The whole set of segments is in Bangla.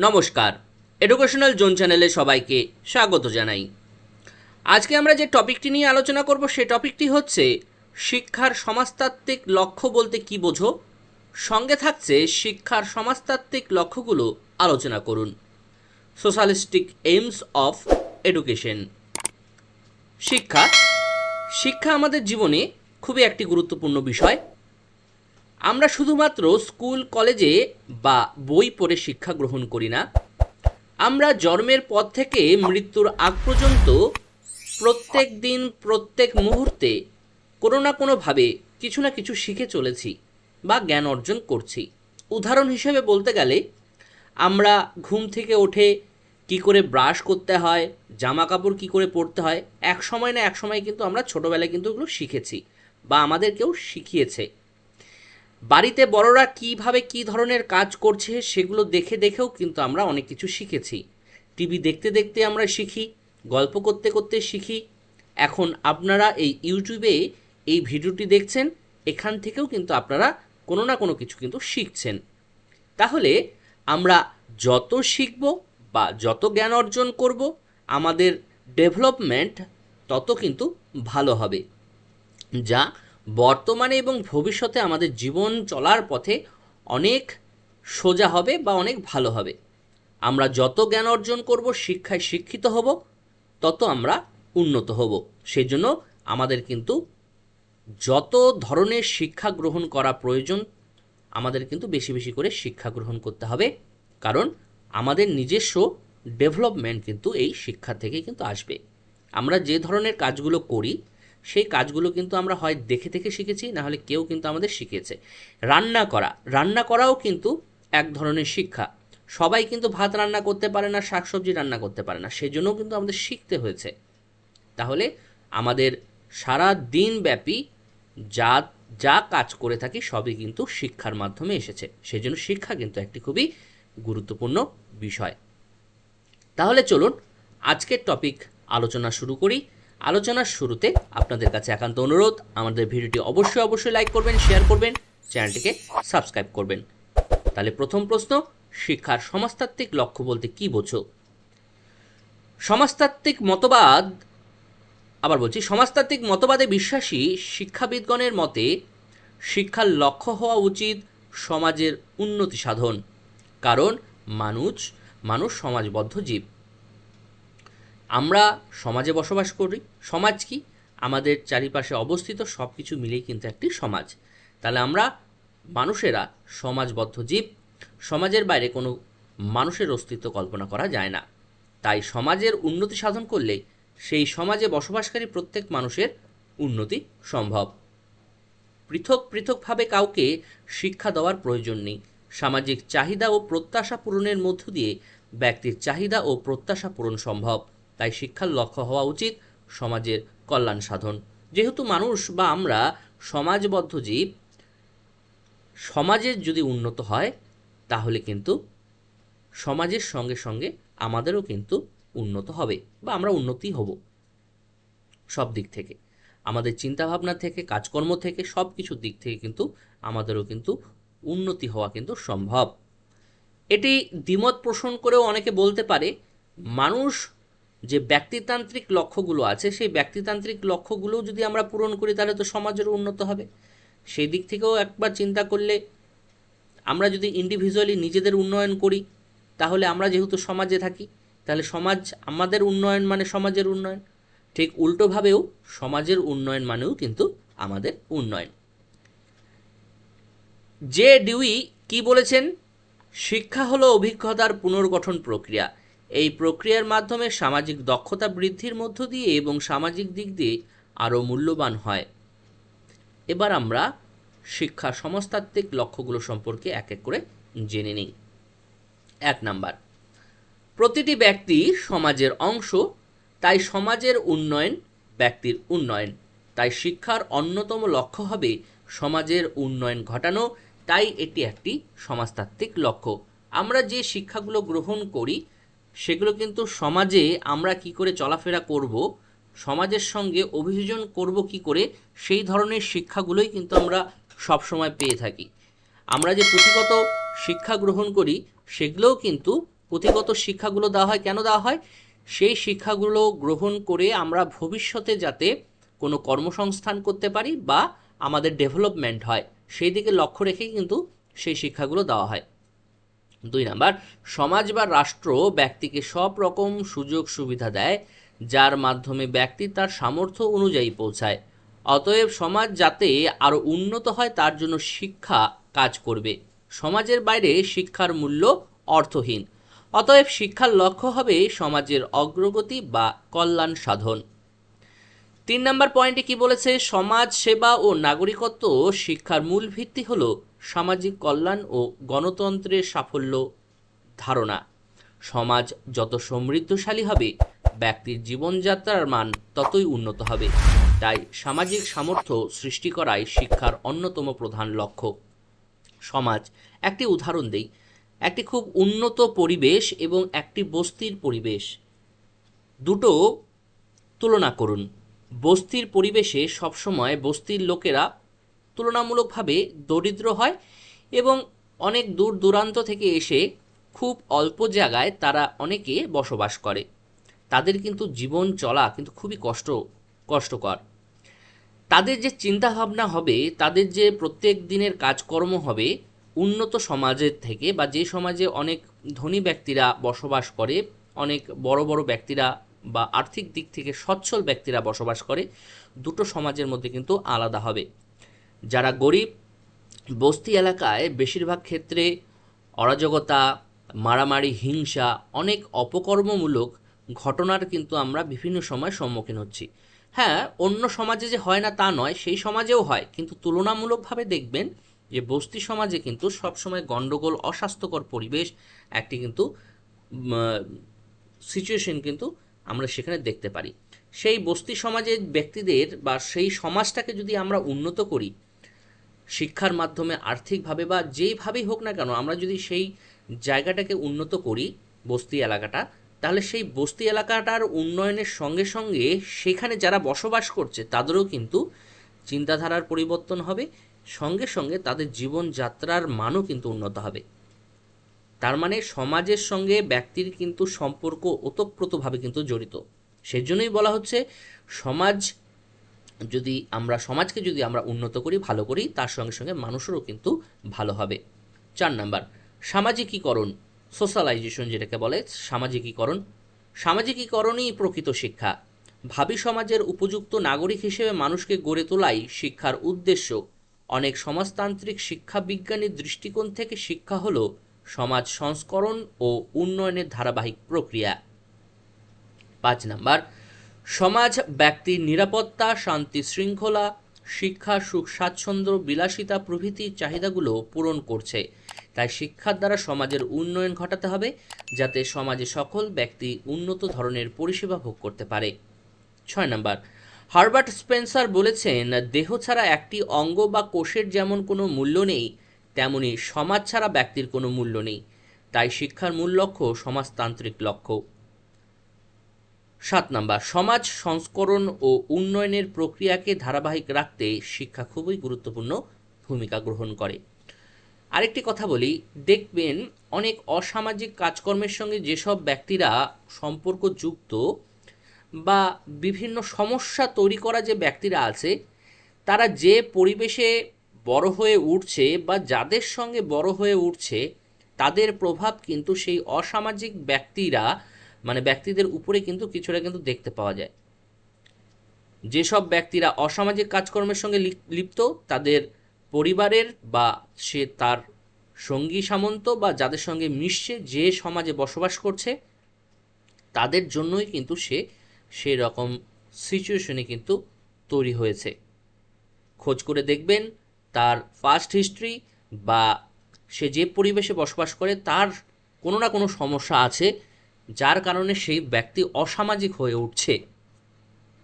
নমস্কার, এডুকেশনাল জোন চ্যানেলে সবাইকে স্বাগত জানাই। আজকে আমরা যে টপিকটি নিয়ে আলোচনা করব সে টপিকটি হচ্ছে শিক্ষার সমাজতাত্ত্বিক লক্ষ্য বলতে কী বোঝো। সঙ্গে থাকছে শিক্ষার সমাজতাত্ত্বিক লক্ষ্যগুলো আলোচনা করুন। Socialistic aims of education. শিক্ষা শিক্ষা আমাদের জীবনে খুবই একটি গুরুত্বপূর্ণ বিষয়। আমরা শুধুমাত্র স্কুল কলেজে বা বই পড়ে শিক্ষা গ্রহণ করি না, আমরা জন্মের পর থেকে মৃত্যুর আগ পর্যন্ত প্রত্যেক দিন প্রত্যেক মুহূর্তে কোনো না কোনোভাবে কিছু না কিছু শিখে চলেছি বা জ্ঞান অর্জন করছি। উদাহরণ হিসেবে বলতে গেলে আমরা ঘুম থেকে উঠে কি করে ব্রাশ করতে হয়, জামা কাপড় কী করে পরতে হয়, এক সময় না এক সময় কিন্তু আমরা ছোটোবেলায় কিন্তু এগুলো শিখেছি বা আমাদের কেউ শিখিয়েছে। বাড়িতে বড়রা কিভাবে কী ধরনের কাজ করছে সেগুলো দেখে দেখেও কিন্তু আমরা অনেক কিছু শিখেছি। টিভি দেখতে দেখতে আমরা শিখি, গল্প করতে করতে শিখি। এখন আপনারা এই ইউটিউবে এই ভিডিওটি দেখছেন, এখান থেকেও কিন্তু আপনারা কোনো না কোনো কিছু কিন্তু শিখছেন। তাহলে আমরা যত শিখব বা যত জ্ঞান অর্জন করব, আমাদের ডেভেলপমেন্ট তত কিন্তু ভালো হবে, যা বর্তমানে এবং ভবিষ্যতে আমাদের জীবন চলার পথে অনেক সোজা হবে বা অনেক ভালো হবে। আমরা যত জ্ঞান অর্জন করব, শিক্ষায় শিক্ষিত হব, তত আমরা উন্নত হব। সেই জন্য আমাদের কিন্তু যত ধরনের শিক্ষা গ্রহণ করা প্রয়োজন, আমাদের কিন্তু বেশি বেশি করে শিক্ষা গ্রহণ করতে হবে, কারণ আমাদের নিজস্ব ডেভেলপমেন্ট কিন্তু এই শিক্ষা থেকে কিন্তু আসবে। আমরা যে ধরনের কাজগুলো করি সেই কাজগুলো কিন্তু আমরা হয় দেখে দেখে শিখেছি, না হলে কেউ কিন্তু আমাদের শিখিয়েছে। রান্না করাও কিন্তু এক ধরনের শিক্ষা। সবাই কিন্তু ভাত রান্না করতে পারে না, শাকসবজি রান্না করতে পারে না, সেজন্যও কিন্তু আমাদের শিখতে হয়েছে। তাহলে আমাদের সারা দিন ব্যাপী যা যা কাজ করে থাকি সবই কিন্তু শিক্ষার মাধ্যমে এসেছে। সেজন্য শিক্ষা কিন্তু একটি খুবই গুরুত্বপূর্ণ বিষয়। তাহলে চলুন আজকের টপিক আলোচনা শুরু করি। আলোচনার শুরুতে আপনাদের কাছে একান্ত অনুরোধ, আমাদের ভিডিওটি অবশ্যই লাইক করবেন, শেয়ার করবেন, চ্যানেলটিকে সাবস্ক্রাইব করবেন। তাহলে প্রথম প্রশ্ন, শিক্ষার সমাজতাত্ত্বিক লক্ষ্য বলতে কী বোঝো? সমাজতাত্ত্বিক মতবাদে বিশ্বাসী শিক্ষাবিদগণের মতে শিক্ষার লক্ষ্য হওয়া উচিত সমাজের উন্নতি সাধন। কারণ মানুষ সমাজবদ্ধ জীব। আমরা সমাজে বসবাস করি। সমাজ কি? আমাদের চারিপাশে অবস্থিত সব কিছু মিলেই কিন্তু একটি সমাজ। তাহলে আমরা মানুষেরা সমাজবদ্ধ জীব। সমাজের বাইরে কোনো মানুষের অস্তিত্ব কল্পনা করা যায় না। তাই সমাজের উন্নতি সাধন করলে সেই সমাজে বসবাসকারী প্রত্যেক মানুষের উন্নতি সম্ভব। পৃথক পৃথকভাবে কাউকে শিক্ষা দেওয়ার প্রয়োজন নেই। সামাজিক চাহিদা ও প্রত্যাশা পূরণের মধ্য দিয়ে ব্যক্তির চাহিদা ও প্রত্যাশা পূরণ সম্ভব। তাই শিক্ষার লক্ষ্য হওয়া উচিত সমাজের কল্যাণ সাধন। যেহেতু মানুষ বা আমরা সমাজবদ্ধ জীব, সমাজের যদি উন্নত হয় তাহলে কিন্তু সমাজের সঙ্গে সঙ্গে আমাদেরও কিন্তু উন্নত হবে বা আমরা উন্নতি হব। সব দিক থেকে, আমাদের চিন্তাভাবনা থেকে, কাজকর্ম থেকে, সব কিছুর দিক থেকে কিন্তু আমাদেরও কিন্তু উন্নতি হওয়া কিন্তু সম্ভব। এটি দ্বিমত পোষণ করেও অনেকে বলতে পারে, মানুষ যে ব্যক্তিতান্ত্রিক লক্ষ্যগুলো আছে সেই ব্যক্তিতান্ত্রিক লক্ষ্যগুলো যদি আমরা পূরণ করি তাহলে তো সমাজেরও উন্নত হবে। সেই দিক থেকেও একবার চিন্তা করলে, আমরা যদি ইন্ডিভিজুয়ালি নিজেদের উন্নয়ন করি, তাহলে আমরা যেহেতু সমাজে থাকি, তাহলে সমাজ আমাদের উন্নয়ন মানে সমাজের উন্নয়ন। ঠিক উল্টোভাবেও সমাজের উন্নয়ন মানেও কিন্তু আমাদের উন্নয়ন। জে ডিউই কি বলেছেন? শিক্ষা হলো অভিজ্ঞতার পুনর্গঠন প্রক্রিয়া। এই প্রক্রিয়ার মাধ্যমে সামাজিক দক্ষতা বৃদ্ধির মধ্য দিয়ে এবং সামাজিক দিক দিয়ে আরও মূল্যবান হয়। এবার আমরা শিক্ষার সমাজতাত্ত্বিক লক্ষ্যগুলো সম্পর্কে এক এক করে জেনে নিই। 1 নাম্বার, প্রতিটি ব্যক্তি সমাজের অংশ, তাই সমাজের উন্নয়ন ব্যক্তির উন্নয়ন। তাই শিক্ষার অন্যতম লক্ষ্য হবে সমাজের উন্নয়ন ঘটানো। তাই এটি একটি সমাজতাত্ত্বিক লক্ষ্য। আমরা যে শিক্ষাগুলো গ্রহণ করি সেগুলো কিন্তু সমাজে আমরা কি করে চলাফেরা করব, সমাজের সঙ্গে অভিযোজন করব কি করে, সেই ধরনের শিক্ষাগুলোই কিন্তু আমরা সবসময় পেয়ে থাকি। আমরা যে পুঁথিগত শিক্ষা গ্রহণ করি সেগুলোও কিন্তু পুঁথিগত শিক্ষাগুলো দেওয়া হয় কেন দেওয়া হয়? সেই শিক্ষাগুলো গ্রহণ করে আমরা ভবিষ্যতে যাতে কোনো কর্মসংস্থান করতে পারি বা আমাদের ডেভেলপমেন্ট হয়, সেই দিকে লক্ষ্য রেখেই কিন্তু সেই শিক্ষাগুলো দেওয়া হয়। 2 নাম্বার, সমাজ বা রাষ্ট্র ব্যক্তিকে সব রকম সুযোগ সুবিধা দেয় যার মাধ্যমে ব্যক্তি তার সামর্থ্য অনুযায়ী পৌঁছায়। অতএব সমাজ যাতে আরও উন্নত হয় তার জন্য শিক্ষা কাজ করবে। সমাজের বাইরে শিক্ষার মূল্য অর্থহীন। অতএব শিক্ষার লক্ষ্য হবে সমাজের অগ্রগতি বা কল্যাণ সাধন। 3 নম্বর পয়েন্টে কি বলেছে? সমাজ সেবা ও নাগরিকত্ব শিক্ষার মূল ভিত্তি হল সামাজিক কল্যাণ ও গণতন্ত্রের সাফল্য ধারণা। সমাজ যত সমৃদ্ধশালী হবে ব্যক্তির জীবনযাত্রার মান ততই উন্নত হবে। তাই সামাজিক সামর্থ্য সৃষ্টি করাই শিক্ষার অন্যতম প্রধান লক্ষ্য। সমাজ, একটি উদাহরণ দেই। একটি খুব উন্নত পরিবেশ এবং একটি বস্তির পরিবেশ, দুটো তুলনা করুন। বস্তির পরিবেশে সবসময় বস্তির লোকেরা তুলনামূলকভাবে দরিদ্র হয় এবং অনেক দূর দূরান্ত থেকে এসে খুব অল্প জায়গায় তারা অনেকে বসবাস করে। তাদের কিন্তু জীবন চলা কিন্তু খুবই কষ্টকর। তাদের যে চিন্তাভাবনা হবে, তাদের যে প্রত্যেক দিনের কাজকর্ম হবে উন্নত সমাজের থেকে, বা যে সমাজে অনেক ধনী ব্যক্তিরা বসবাস করে, অনেক বড় বড় ব্যক্তিরা বা আর্থিক দিক থেকে সচ্ছল ব্যক্তিরা বসবাস করে, দুটো সমাজের মধ্যে কিন্তু আলাদা হবে। যারা গরিব, বস্তি এলাকায় বেশিরভাগ ক্ষেত্রে অরাজকতা, মারামারি, হিংসা, অনেক অপকর্মমূলক ঘটনার কিন্তু আমরা বিভিন্ন সময় সম্মুখীন হচ্ছি। হ্যাঁ, অন্য সমাজে যে হয় না তা নয়, সেই সমাজেও হয়, কিন্তু তুলনামূলকভাবে দেখবেন যে বস্তি সমাজে কিন্তু সবসময় গণ্ডগোল, অস্বাস্থ্যকর পরিবেশ, একটি কিন্তু সিচুয়েশন কিন্তু আমরা সেখানে দেখতে পারি। সেই বস্তি সমাজের ব্যক্তিদের বা সেই সমাজটাকে যদি আমরা উন্নত করি শিক্ষার মাধ্যমে, আর্থিকভাবে বা যেইভাবেই হোক না কেন, আমরা যদি সেই জায়গাটাকে উন্নত করি, বস্তি এলাকাটা, তাহলে সেই বস্তি এলাকাটার উন্নয়নের সঙ্গে সঙ্গে সেখানে যারা বসবাস করছে তাদেরও কিন্তু চিন্তাধারার পরিবর্তন হবে, সঙ্গে সঙ্গে তাদের জীবনযাত্রার মানও কিন্তু উন্নত হবে। তার মানে সমাজের সঙ্গে ব্যক্তির কিন্তু সম্পর্ক ওতপ্রোতভাবে কিন্তু জড়িত। সেজন্যই বলা হচ্ছে সমাজকে যদি আমরা উন্নত করি, ভালো করি, তার সঙ্গে সঙ্গে মানুষেরও কিন্তু ভালো হবে। 4 নাম্বার, সামাজিকীকরণ, সোশ্যালাইজেশন যেটাকে বলে, সামাজিকীকরণই প্রকৃত শিক্ষা। ভাবী সমাজের উপযুক্ত নাগরিক হিসেবে মানুষকে গড়ে তোলাই শিক্ষার উদ্দেশ্য। অনেক সমাজতান্ত্রিক শিক্ষা বিজ্ঞানীর দৃষ্টিকোণ থেকে শিক্ষা হল সমাজ সংস্করণ ও উন্নয়নের ধারাবাহিক প্রক্রিয়া। 5 নাম্বার, সমাজ ব্যক্তির নিরাপত্তা, শান্তি শৃঙ্খলা, শিক্ষা, সুখ স্বাচ্ছন্দ্য, বিলাসিতা প্রভৃতি চাহিদাগুলো পূরণ করছে। তাই শিক্ষার দ্বারা সমাজের উন্নয়ন ঘটাতে হবে যাতে সমাজে সকল ব্যক্তি উন্নত ধরনের পরিষেবা ভোগ করতে পারে। 6 নাম্বার, হারবার্ট স্পেন্সার বলেছেন, দেহ ছাড়া একটি অঙ্গ বা কোষের যেমন কোনো মূল্য নেই, তেমনি সমাজ ছাড়া ব্যক্তির কোনো মূল্য নেই। তাই শিক্ষার মূল লক্ষ্য সমাজতান্ত্রিক লক্ষ্য। 7 নাম্বার, সমাজ সংস্করণ ও উন্নয়নের প্রক্রিয়াকে ধারাবাহিক রাখতে শিক্ষা খুবই গুরুত্বপূর্ণ ভূমিকা গ্রহণ করে। আরেকটি কথা বলি, দেখবেন অনেক অসামাজিক কাজকর্মের সঙ্গে যেসব ব্যক্তিরা সম্পর্কযুক্ত বা বিভিন্ন সমস্যা তৈরি করা যে ব্যক্তিরা আছে, তারা যে পরিবেশে বড় হয়ে উঠছে বা যাদের সঙ্গে বড় হয়ে উঠছে, তাদের প্রভাব কিন্তু সেই অসামাজিক ব্যক্তিদের উপরে কিন্তু কিছুটা কিন্তু দেখতে পাওয়া যায়। যেসব ব্যক্তিরা অসামাজিক কাজকর্মের সঙ্গে লিপ্ত, তাদের পরিবারের বা সে তার সঙ্গী সামন্ত বা যাদের সঙ্গে মিশছে, যে সমাজে বসবাস করছে, তাদের জন্যই কিন্তু সেই রকম সিচুয়েশনে কিন্তু তৈরি হয়েছে। খোঁজ করে দেখবেন তার পাস্ট হিস্ট্রি বা সে যে পরিবেশে বসবাস করে তার কোনো না কোনো সমস্যা আছে যার কারণে সেই ব্যক্তি অসামাজিক হয়ে উঠছে।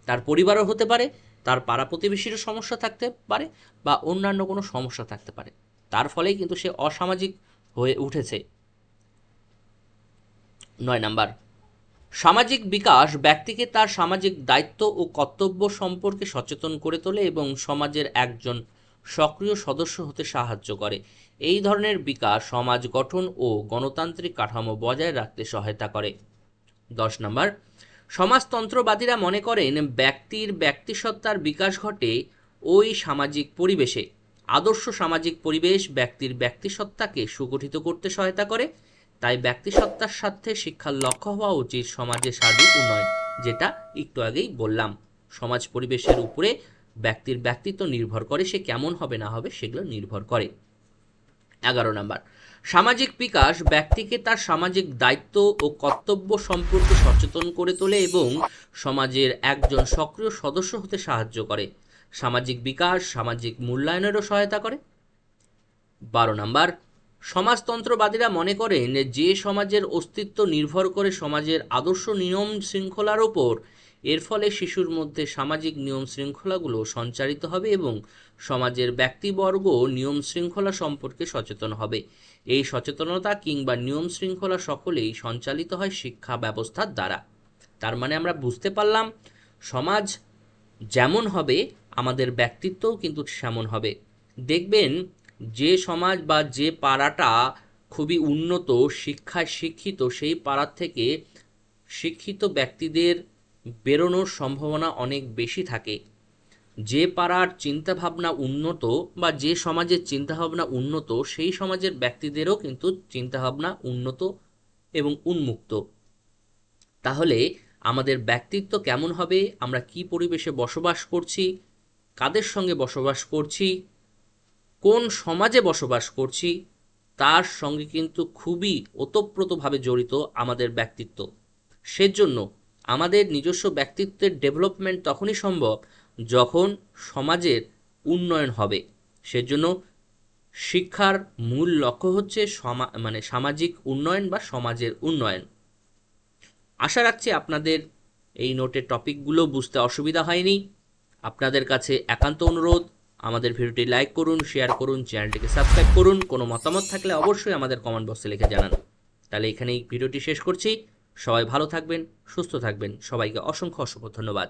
তার পরিবারও হতে পারে, তার পাড়া প্রতিবেশীরও সমস্যা থাকতে পারে, বা অন্যান্য কোনো সমস্যা থাকতে পারে, তার ফলেই কিন্তু সে অসামাজিক হয়ে উঠেছে। 9 নাম্বার, সামাজিক বিকাশ ব্যক্তিকে তার সামাজিক দায়িত্ব ও কর্তব্য সম্পর্কে সচেতন করে তোলে এবং সমাজের একজন সক্রিয় সদস্য হতে সাহায্য করে। এই ধরনের বিকাশ সমাজ গঠন ও গণতান্ত্রিক কাঠামো বজায় রাখতে সহায়তা করে। 10 নম্বর, সমাজতন্ত্রবাদীরা মনে করেন ব্যক্তির ব্যক্তিসত্তার বিকাশ ঘটে ওই সামাজিক পরিবেশে। আদর্শ সামাজিক পরিবেশ ব্যক্তির ব্যক্তিসত্তাকে সুগঠিত করতে সহায়তা করে। তাই ব্যক্তিসত্তার সাথে শিক্ষার লক্ষ্য হওয়া উচিত সমাজের সার্বিক উন্নয়ন, যেটা একটু আগেই বললাম। সমাজ পরিবেশের উপরে ব্যক্তির ব্যক্তিত্ব নির্ভর করে, সে কেমন হবে না হবে সেগুলো নির্ভর করে। 11 নম্বর, সামাজিক বিকাশ ব্যক্তিকে তার সামাজিক দায়িত্ব ও কর্তব্য সম্পর্কে সচেতন করে তোলে এবং সমাজের একজন সক্রিয় সদস্য হতে সাহায্য করে। সামাজিক বিকাশ সামাজিক মূল্যায়নেরও সহায়তা করে। 12 নম্বর, সমাজতন্ত্রবাদীরা মনে করেন যে সমাজের অস্তিত্ব নির্ভর করে সমাজের আদর্শ নিয়ম শৃঙ্খলার ওপর। এর ফলে শিশুর মধ্যে সামাজিক নিয়ম শৃঙ্খলাগুলো সঞ্চারিত হবে এবং সমাজের ব্যক্তিবর্গ নিয়ম শৃঙ্খলা সম্পর্কে সচেতন হবে। এই সচেতনতা কিংবা নিয়ম শৃঙ্খলা সকলেই সঞ্চালিত হয় শিক্ষা ব্যবস্থার দ্বারা। তার মানে আমরা বুঝতে পারলাম সমাজ যেমন হবে আমাদের ব্যক্তিত্বও কিন্তু সেমন হবে। দেখবেন যে সমাজ বা যে পাড়াটা খুবই উন্নত শিক্ষায় শিক্ষিত, সেই পাড়ার থেকে শিক্ষিত ব্যক্তিদের বেরোনোর সম্ভাবনা অনেক বেশি থাকে। যে পাড়ার চিন্তাভাবনা উন্নত বা যে সমাজের চিন্তাভাবনা উন্নত, সেই সমাজের ব্যক্তিদেরও কিন্তু চিন্তাভাবনা উন্নত এবং উন্মুক্ত। তাহলে আমাদের ব্যক্তিত্ব কেমন হবে, আমরা কি পরিবেশে বসবাস করছি, কাদের সঙ্গে বসবাস করছি, কোন সমাজে বসবাস করছি, তার সঙ্গে কিন্তু খুবই ওতপ্রোতভাবে জড়িত আমাদের ব্যক্তিত্ব। সেজন্য আমাদের নিজস্ব ব্যক্তিত্বের ডেভেলপমেন্ট তখনই সম্ভব যখন সমাজের উন্নয়ন হবে। সেজন্য শিক্ষার মূল লক্ষ্য হচ্ছে সামাজিক উন্নয়ন বা সমাজের উন্নয়ন। আশা রাখছি আপনাদের এই নোটের টপিকগুলো বুঝতে অসুবিধা হয়নি। আপনাদের কাছে একান্ত অনুরোধ, আমাদের ভিডিওটি লাইক করুন, শেয়ার করুন, চ্যানেলটিকে সাবস্ক্রাইব করুন। কোনো মতামত থাকলে অবশ্যই আমাদের কমেন্ট বক্সে লিখে জানান। তাহলে এখানেই ভিডিওটি শেষ করছি। সবাই ভালো থাকবেন, সুস্থ থাকবেন। সবাইকে অসংখ্য ধন্যবাদ।